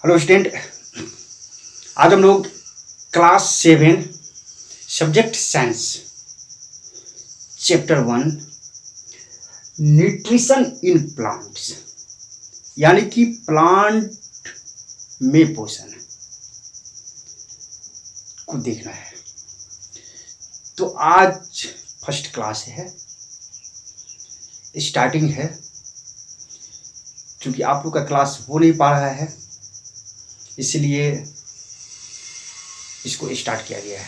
Hello student, आज हम लोग class 7 subject science chapter 1 nutrition in plants यानी कि प्लांट में पोषण को देखना है। तो आज फर्स्ट क्लास है, स्टार्टिंग है, क्योंकि आप लोग का क्लास हो नहीं पा रहा है इसलिए इसको स्टार्ट किया गया है।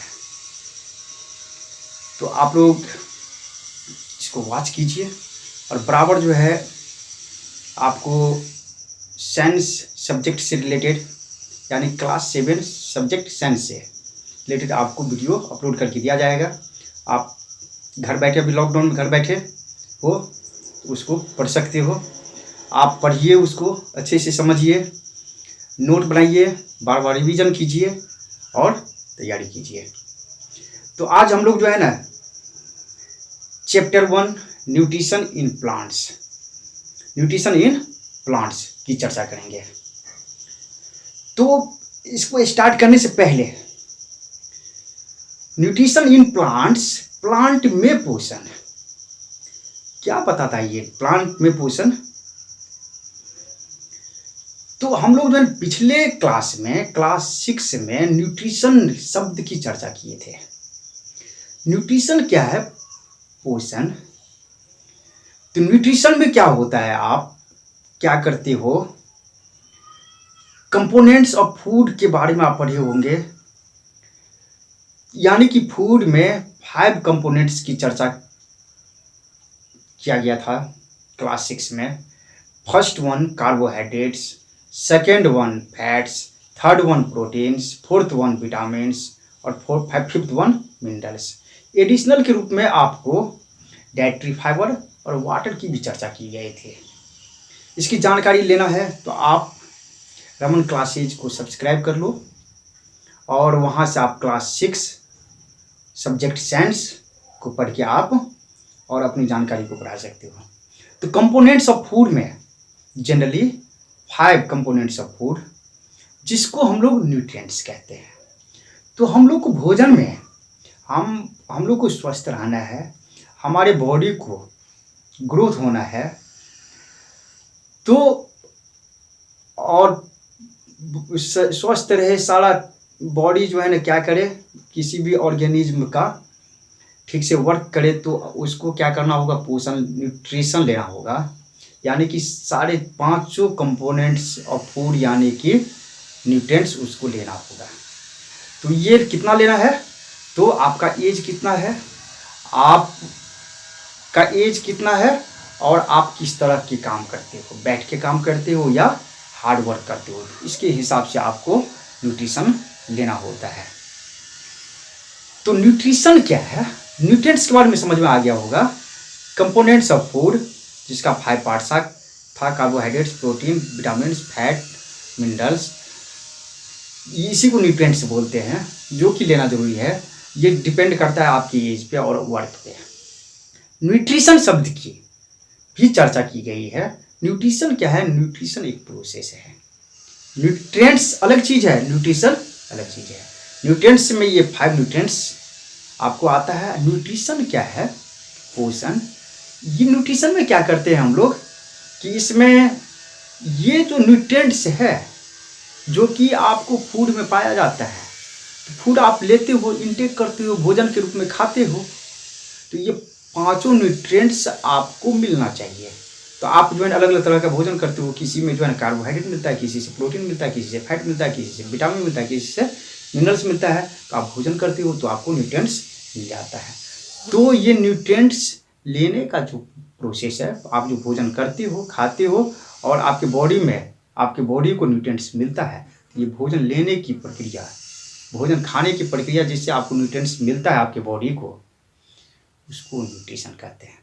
तो आप लोग इसको वॉच कीजिए और बराबर जो है आपको साइंस सब्जेक्ट से रिलेटेड यानी क्लास 7 सब्जेक्ट साइंस से रिलेटेड आपको वीडियो अपलोड करके दिया जाएगा। आप घर बैठे, अभी लॉकडाउन में घर बैठे हो तो उसको पढ़ सकते हो। आप पढ़िए, उसको अच्छे से समझिए, नोट बनाइए, बार बार रिवीजन कीजिए और तैयारी कीजिए। तो आज हम लोग जो है ना चैप्टर 1 न्यूट्रिशन इन प्लांट्स की चर्चा करेंगे। तो इसको स्टार्ट करने से पहले न्यूट्रिशन इन प्लांट्स, प्लांट में पोषण क्या बताता है? ये प्लांट में पोषण तो हम लोग जो है पिछले क्लास में क्लास 6 में न्यूट्रिशन शब्द की चर्चा किए थे। न्यूट्रिशन क्या है? पोषण। तो न्यूट्रिशन में क्या होता है, आप क्या करते हो? कंपोनेंट्स ऑफ फूड के बारे में आप पढ़े होंगे, यानी कि फूड में 5 कंपोनेंट्स की चर्चा किया गया था क्लास 6 में। First one carbohydrates, second one fats, third one proteins, fourth one vitamins और फिफ्थ वन मिनरल्स। एडिशनल के रूप में आपको डाइटरी फाइबर और वाटर की भी चर्चा की गई थी। इसकी जानकारी लेना है तो आप रमन क्लासेज को सब्सक्राइब कर लो और वहाँ से आप क्लास 6 सब्जेक्ट साइंस को पढ़ के आप और अपनी जानकारी को बढ़ा सकते हो। तो कंपोनेंट्स ऑफ फूड में जनरली 5 कंपोनेंट्स ऑफ फूड, जिसको हम लोग न्यूट्रिएंट्स कहते हैं। तो हम लोग को भोजन में हम लोग को स्वस्थ रहना है, हमारे बॉडी को ग्रोथ होना है, तो और स्वस्थ रहे सारा बॉडी जो है ना, क्या करे, किसी भी ऑर्गेनिज्म का ठीक से वर्क करे तो उसको क्या करना होगा? पोषण, न्यूट्रिशन लेना होगा, यानी कि सारे 5 कंपोनेंट्स ऑफ फूड यानी कि न्यूट्रिएंट्स उसको लेना होगा। तो ये कितना लेना है? तो आपका एज कितना है, आपका एज कितना है और आप किस तरह के काम करते हो, बैठ के काम करते हो या हार्ड वर्क करते हो, इसके हिसाब से आपको न्यूट्रिशन लेना होता है। तो न्यूट्रिशन क्या है? न्यूट्रिएंट्स के बारे में समझ में आ गया होगा। कंपोनेंट्स ऑफ फूड जिसका 5 पार्ट्स था, carbohydrates, protein, vitamin, fat, minerals, इसी को न्यूट्रिएंट्स बोलते हैं, जो कि लेना जरूरी है। ये डिपेंड करता है आपकी एज पे और वर्क पे। न्यूट्रिशन शब्द की भी चर्चा की गई है। न्यूट्रिशन क्या है? न्यूट्रिशन एक प्रोसेस है। न्यूट्रिएंट्स अलग चीज है, न्यूट्रिशन अलग चीज है। न्यूट्रिएंट्स में ये 5 न्यूट्रिएंट्स आपको आता है। न्यूट्रिशन क्या है? पोषण। ये न्यूट्रिशन में क्या करते हैं हम लोग कि इसमें ये जो न्यूट्रिएंट्स है जो कि आपको फूड में पाया जाता है, तो फूड आप लेते हो, इंटेक करते हो, भोजन के रूप में खाते हो, तो ये 5 न्यूट्रिएंट्स आपको मिलना चाहिए। तो आप जो है अलग अलग तरह का भोजन करते हो, किसी में जो है कार्बोहाइड्रेट मिलता है, किसी से प्रोटीन मिलता है, किसी से फैट मिलता है, किसी से विटामिन मिलता है, किसी से मिनरल्स मिलता है। तो आप भोजन करते हो तो आपको न्यूट्रिएंट्स मिल जाता है। तो ये न्यूट्रिएंट्स लेने का जो प्रोसेस है, आप जो भोजन करते हो, खाते हो और आपके बॉडी में, आपके बॉडी को न्यूट्रिएंट्स मिलता है, ये भोजन लेने की प्रक्रिया, भोजन खाने की प्रक्रिया जिससे आपको न्यूट्रिएंट्स मिलता है आपके बॉडी को, उसको न्यूट्रिशन कहते हैं।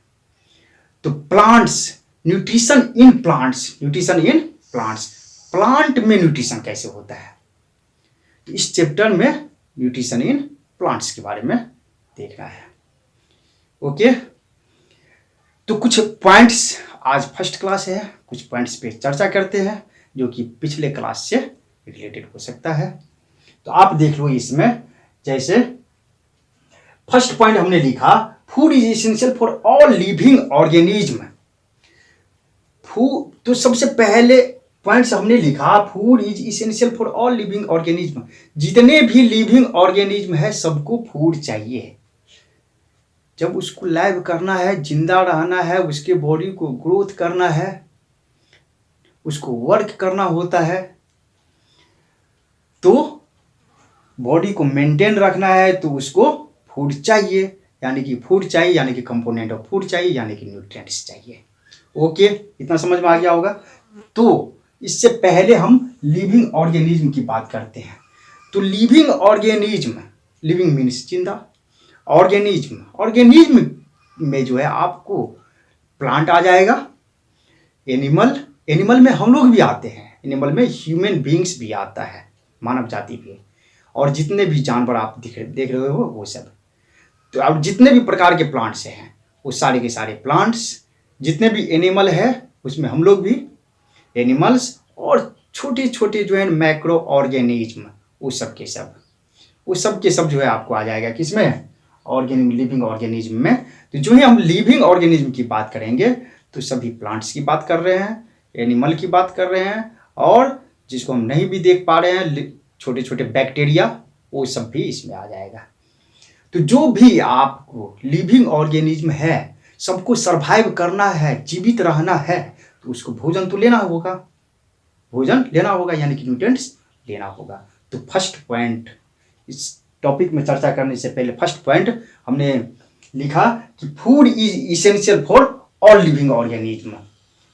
तो plants, nutrition in plants, nutrition in plants, plant में न्यूट्रिशन कैसे होता है, तो इस चैप्टर में न्यूट्रिशन इन प्लांट्स के बारे में देखना है। ओके, तो कुछ पॉइंट्स, आज फर्स्ट क्लास है, कुछ पॉइंट्स पे चर्चा करते हैं जो कि पिछले क्लास से रिलेटेड हो सकता है। तो आप देख लो इसमें, जैसे फर्स्ट पॉइंट हमने लिखा food is essential for all living organism. Food, तो सबसे पहले पॉइंट्स हमने लिखा food is essential for all living organism. जितने भी लिविंग ऑर्गेनिज्म है सबको फूड चाहिए। जब उसको लाइव करना है, जिंदा रहना है, उसके बॉडी को ग्रोथ करना है, उसको वर्क करना होता है, तो बॉडी को मेंटेन रखना है, तो उसको फूड चाहिए। यानी कि फूड चाहिए, यानी कि कंपोनेंट ऑफ फूड चाहिए, यानी कि न्यूट्रिएंट्स चाहिए। ओके, इतना समझ में आ गया होगा। तो इससे पहले हम लिविंग ऑर्गेनिज्म की बात करते हैं। तो लिविंग ऑर्गेनिज्म, लिविंग मीन्स जिंदा, ऑर्गेनिज्म में जो है आपको प्लांट आ जाएगा, एनिमल में हम लोग भी आते हैं, एनिमल में ह्यूमन बींग्स भी आता है, मानव जाति भी, और जितने भी जानवर आप देख रहे हो वो सब। तो अब जितने भी प्रकार के प्लांट्स हैं वो सारे के सारे प्लांट्स, जितने भी एनिमल है उसमें हम लोग भी एनिमल्स, और छोटे छोटे जो है मैक्रो ऑर्गेनिज्म, वो सब के सब जो है आपको आ जाएगा किसमें, लिविंग ऑर्गेनिज्म में। तो जो ही हम लिविंग ऑर्गेनिज्म की बात करेंगे तो सभी प्लांट्स की बात कर रहे हैं, एनिमल की बात कर रहे हैं, और जिसको हम नहीं भी देख पा रहे हैं छोटे छोटे बैक्टीरिया, वो सब भी इसमें आ जाएगा। तो जो भी आपको लिविंग ऑर्गेनिज्म है, सबको सरवाइव करना है, जीवित रहना है, तो उसको भोजन तो लेना होगा, यानी कि न्यूट्रिएंट्स लेना होगा। तो फर्स्ट पॉइंट, इस टॉपिक में चर्चा करने से पहले फर्स्ट पॉइंट हमने लिखा कि food is essential for all living organism.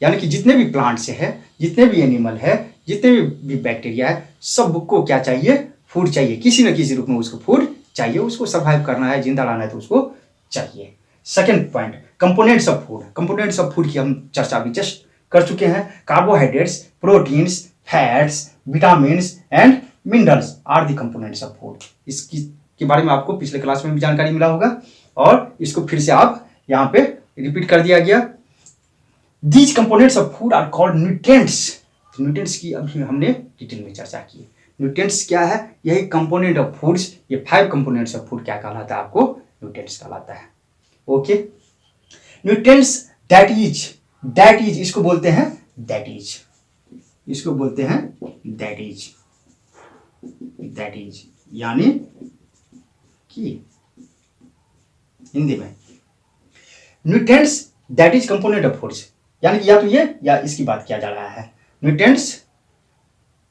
यानी कि जितने भी प्लांट्स है, जितने भी एनिमल है, जितने भी बैक्टीरिया है, सबको क्या चाहिए, फूड चाहिए। किसी न किसी रूप में उसको फूड चाहिए, उसको सर्वाइव करना है, जिंदा रहना है, तो उसको चाहिए। Second point, components of food. Components of food की हम चर्चा भी जस्ट कर चुके हैं। Carbohydrates, proteins, fats, vitamins and minerals are the components of food. इसकी के बारे में आपको पिछले क्लास में भी जानकारी मिला होगा, और इसको फिर से आप यहाँ पे रिपीट कर दिया गया। These components of food are called nutrients. Nutrients की अभी हमने डिटेल में चर्चा की। न्यूट्रिएंट्स क्या है, यही कंपोनेंट ऑफ फूड्स, ये 5 कंपोनेंट्स ऑफ फूड क्या कहलाता है, आपको न्यूट्रिएंट्स कहलाता है। ओके, न्यूट्रिएंट्स दैट इज इसको बोलते हैं दैट इज, यानी कि हिंदी में nutrients that is component of foods, यानी कि या तो ये या इसकी बात किया जा रहा है। Nutrients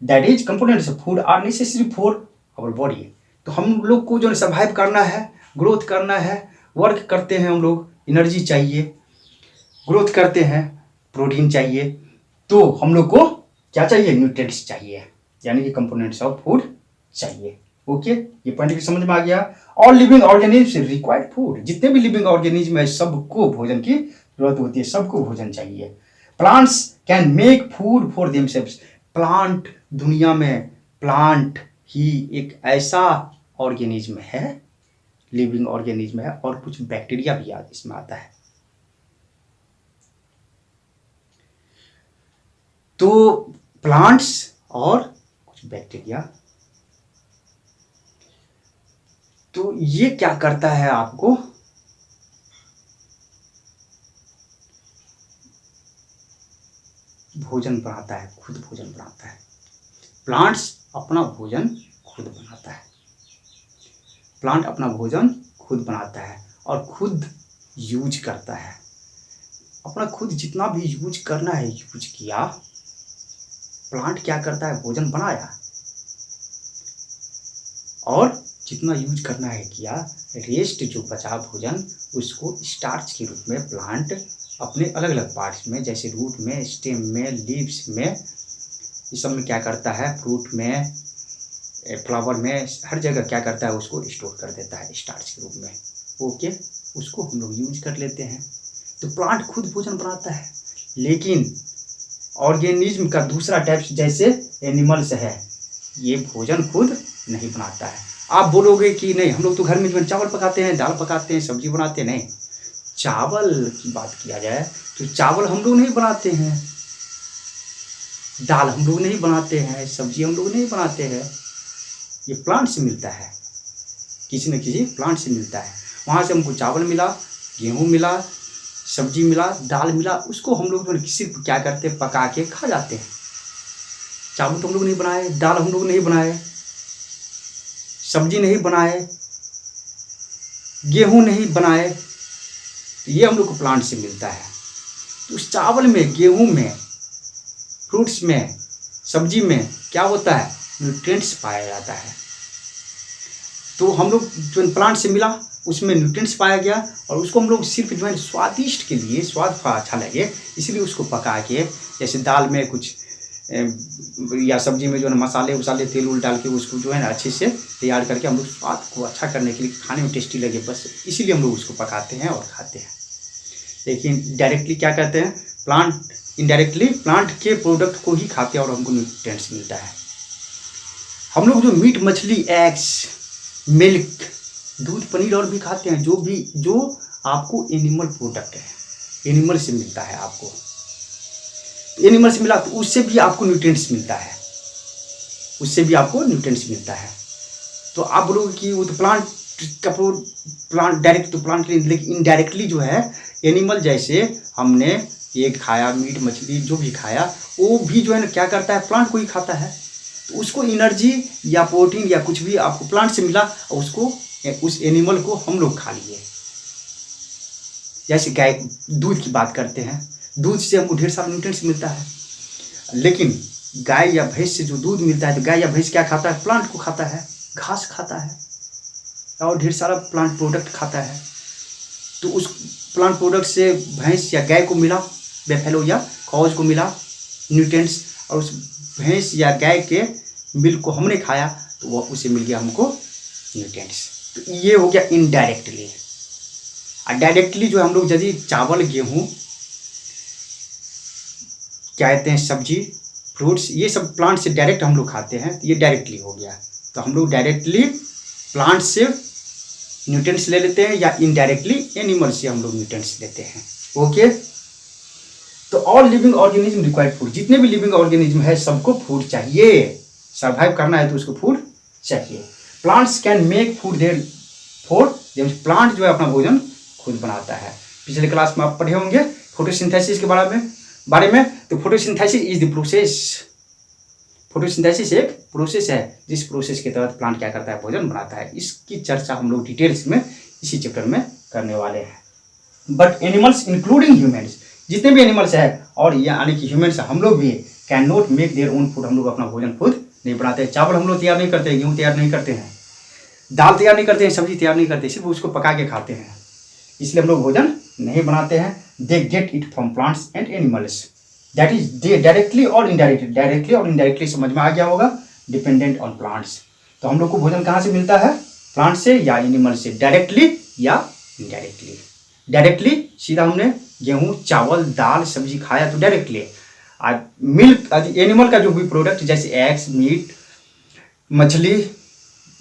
that is components of food are necessary for our body. तो हम लोग को जो सर्वाइव करना है, ग्रोथ करना है, वर्क करते हैं हम लोग, एनर्जी चाहिए, ग्रोथ करते हैं, प्रोटीन चाहिए, तो हम लोग को क्या चाहिए, न्यूट्रिएंट्स चाहिए, यानी कि कंपोनेंट्स ऑफ फूड चाहिए। ओके, ये पॉइंट भी समझ में आ गया। All living organism required food. जितने भी लिविंग ऑर्गेनिज्म है सबको भोजन की जरूरत होती है, सबको भोजन चाहिए। Plants can make food for themselves. Plant, दुनिया में प्लांट ही एक ऐसा ऑर्गेनिज्म है, लिविंग ऑर्गेनिज्म है, और कुछ बैक्टीरिया भी इसमें आता है। तो प्लांट्स और कुछ बैक्टीरिया, तो ये क्या करता है, आपको भोजन बनाता है, खुद भोजन बनाता है। प्लांट्स अपना भोजन खुद बनाता है, प्लांट अपना भोजन खुद बनाता है और खुद यूज करता है। अपना खुद जितना भी यूज करना है यूज किया। प्लांट क्या करता है, भोजन बनाया, और जितना यूज करना है किया, रेस्ट जो बचा भोजन उसको स्टार्च के रूप में प्लांट अपने अलग अलग पार्ट्स में, जैसे रूट में, स्टेम में, लीव्स में, इस सब में क्या करता है, फ्रूट में, फ्लावर में, हर जगह क्या करता है, उसको स्टोर कर देता है स्टार्च के रूप में। ओके, उसको हम लोग यूज कर लेते हैं। तो प्लांट खुद भोजन बनाता है, लेकिन ऑर्गेनिज्म का दूसरा टाइप जैसे एनिमल्स है, ये भोजन खुद नहीं बनाता है। आप बोलोगे कि नहीं, हम लोग तो घर में चावल पकाते हैं, दाल पकाते हैं, सब्जी बनाते हैं। नहीं, चावल की बात किया जाए तो चावल हम लोग नहीं बनाते हैं, दाल हम लोग नहीं बनाते हैं, सब्जी हम लोग नहीं बनाते हैं, ये प्लांट से मिलता है, किसी न किसी प्लांट से मिलता है। वहाँ से हमको चावल मिला, गेहूँ मिला, सब्जी मिला, दाल मिला, उसको हम लोग सिर्फ क्या करते हैं, पका के खा जाते हैं। चावल तो हम लोग नहीं बनाए, दाल हम लोग नहीं बनाए, सब्जी नहीं बनाए, गेहूँ नहीं बनाए, तो ये हम लोग को प्लांट से मिलता है। तो उस चावल में, गेहूँ में, फ्रूट्स में, सब्जी में क्या होता है, न्यूट्रिएंट्स पाया जाता है। तो हम लोग जो प्लांट से मिला उसमें न्यूट्रिएंट्स पाया गया, और उसको हम लोग सिर्फ जो है स्वादिष्ट के लिए, स्वाद अच्छा लगे इसलिए उसको पका के, जैसे दाल में कुछ या सब्जी में जो है मसाले उसाले तेल उल डाल के उसको जो है ना अच्छे से तैयार करके हम लोग स्वाद को अच्छा करने के लिए, खाने में टेस्टी लगे, बस इसीलिए हम लोग उसको पकाते हैं और खाते हैं। लेकिन डायरेक्टली क्या कहते हैं, प्लांट, इनडायरेक्टली प्लांट के प्रोडक्ट को ही खाते हैं और हमको न्यूट्रिएंट्स मिलता है। हम लोग जो मीट, मछली, एग्स, मिल्क, दूध, पनीर और भी खाते हैं, जो आपको एनिमल प्रोडक्ट है, एनिमल से मिलता है आपको, एनिमल से मिला तो उससे भी आपको न्यूट्रिएंट्स मिलता है, उससे भी आपको न्यूट्रिएंट्स मिलता है। तो आप बोलोगे कि वो तो प्लांट का प्लांट डायरेक्ट तो प्लांट, लेकिन इनडायरेक्टली जो है एनिमल, जैसे हमने एग खाया, मीट मछली जो भी खाया, वो भी जो है ना क्या करता है, प्लांट को ही खाता है। तो उसको एनर्जी या प्रोटीन या कुछ भी आपको प्लांट से मिला, और उसको, उस एनिमल को हम लोग खा लिए। जैसे गाय, दूध की बात करते हैं, दूध से हमको ढेर सारा न्यूट्रिएंट्स मिलता है, लेकिन गाय या भैंस से जो दूध मिलता है, तो गाय या भैंस क्या खाता है, प्लांट को खाता है, घास खाता है और ढेर सारा प्लांट प्रोडक्ट खाता है। तो उस प्लांट प्रोडक्ट से भैंस या गाय को मिला, बेफेलो या कॉज को मिला न्यूट्रिएंट्स, और उस भैंस या गाय के मिल्क को हमने खाया तो वह उसे मिल गया हमको न्यूट्रिएंट्स। तो ये हो गया इनडायरेक्टली। और डायरेक्टली जो हम लोग यदि चावल, गेहूँ, क्या कहते हैं, सब्जी, फ्रूट्स, ये सब प्लांट से डायरेक्ट हम लोग खाते हैं, तो ये डायरेक्टली हो गया। तो हम लोग डायरेक्टली प्लांट से न्यूट्रिएंट्स ले लेते हैं, या इनडायरेक्टली एनिमल से हम लोग न्यूट्रिएंट्स लेते हैं। ओके, तो all living organism required food, जितने भी लिविंग ऑर्गेनिज्म है सबको फूड चाहिए, सर्वाइव करना है तो उसको फूड चाहिए। Plants can make food their food, plant जो है अपना भोजन खुद बनाता है। पिछले क्लास में आप पढ़े होंगे फोटोसिंथेसिस के बारे में। तो photosynthesis is the process, photosynthesis एक प्रोसेस है जिस प्रोसेस के तहत प्लांट क्या करता है, भोजन बनाता है। इसकी चर्चा हम लोग डिटेल्स में इसी चैप्टर में करने वाले हैं। बट एनिमल्स इंक्लूडिंग ह्यूमन्स, जितने भी एनिमल्स है और यानी कि ह्यूमन्स, हम लोग भी can not make their own food, हम लोग अपना भोजन खुद नहीं बनाते हैं। चावल हम लोग तैयार नहीं करते हैं, गेहूँ तैयार नहीं करते हैं, दाल तैयार नहीं करते हैं, सब्जी तैयार नहीं करते, सिर्फ उसको पका के खाते हैं, इसलिए हम लोग भोजन नहीं बनाते हैं। They get it from plants and animals, that is they directly और इनडायरेक्टली, डायरेक्टली और इनडायरेक्टली समझ में आ गया होगा, डिपेंडेंट ऑन प्लांट्स। तो हम लोग को भोजन कहाँ से मिलता है, प्लांट से या एनिमल से, डायरेक्टली या इनडायरेक्टली। डायरेक्टली सीधा हमने गेहूँ, चावल, दाल, सब्जी खाया तो डायरेक्टली। आज मिल्क, एनिमल का जो भी प्रोडक्ट जैसे एग्स, मीट, मछली,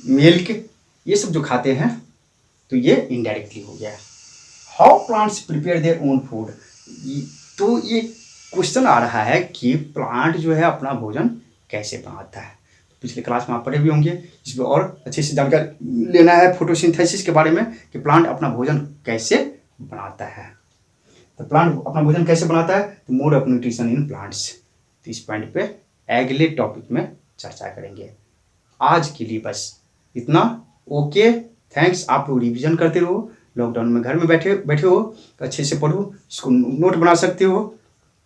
मिल्क, ये सब जो खाते हैं तो ये इनडायरेक्टली हो गया। How plants prepare their own food, तो ये क्वेश्चन आ रहा है कि प्लांट जो है अपना भोजन कैसे बनाता है। पिछले क्लास में आप पढ़े भी होंगे, इसमें और अच्छे से जानकारी लेना है फोटोसिंथेसिस के बारे में कि प्लांट अपना भोजन कैसे बनाता है। तो प्लांट अपना भोजन कैसे बनाता है, तो mode of nutrition in plants, तो इस पॉइंट पे अगले टॉपिक में चर्चा करेंगे। आज के लिए बस इतना। Okay, thanks. आप लोग रिविजन करते रहो, लॉकडाउन में घर में बैठे हो तो अच्छे से पढ़ो, इसको नोट बना सकते हो,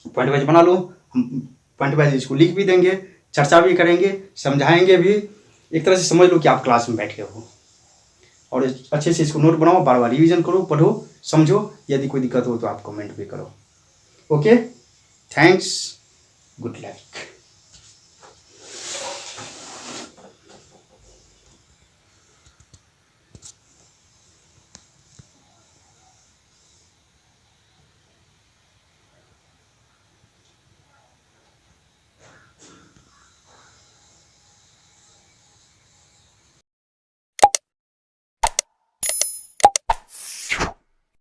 पॉइंट वाइज बना लो, हम पॉइंट वाइज इसको लिख भी देंगे, चर्चा भी करेंगे, समझाएंगे भी। एक तरह से समझ लो कि आप क्लास में बैठे हो, और अच्छे से इसको नोट बनाओ, बार बार रिवीजन करो, पढ़ो, समझो। यदि कोई दिक्कत हो तो आप कमेंट भी करो। Okay, thanks, good luck.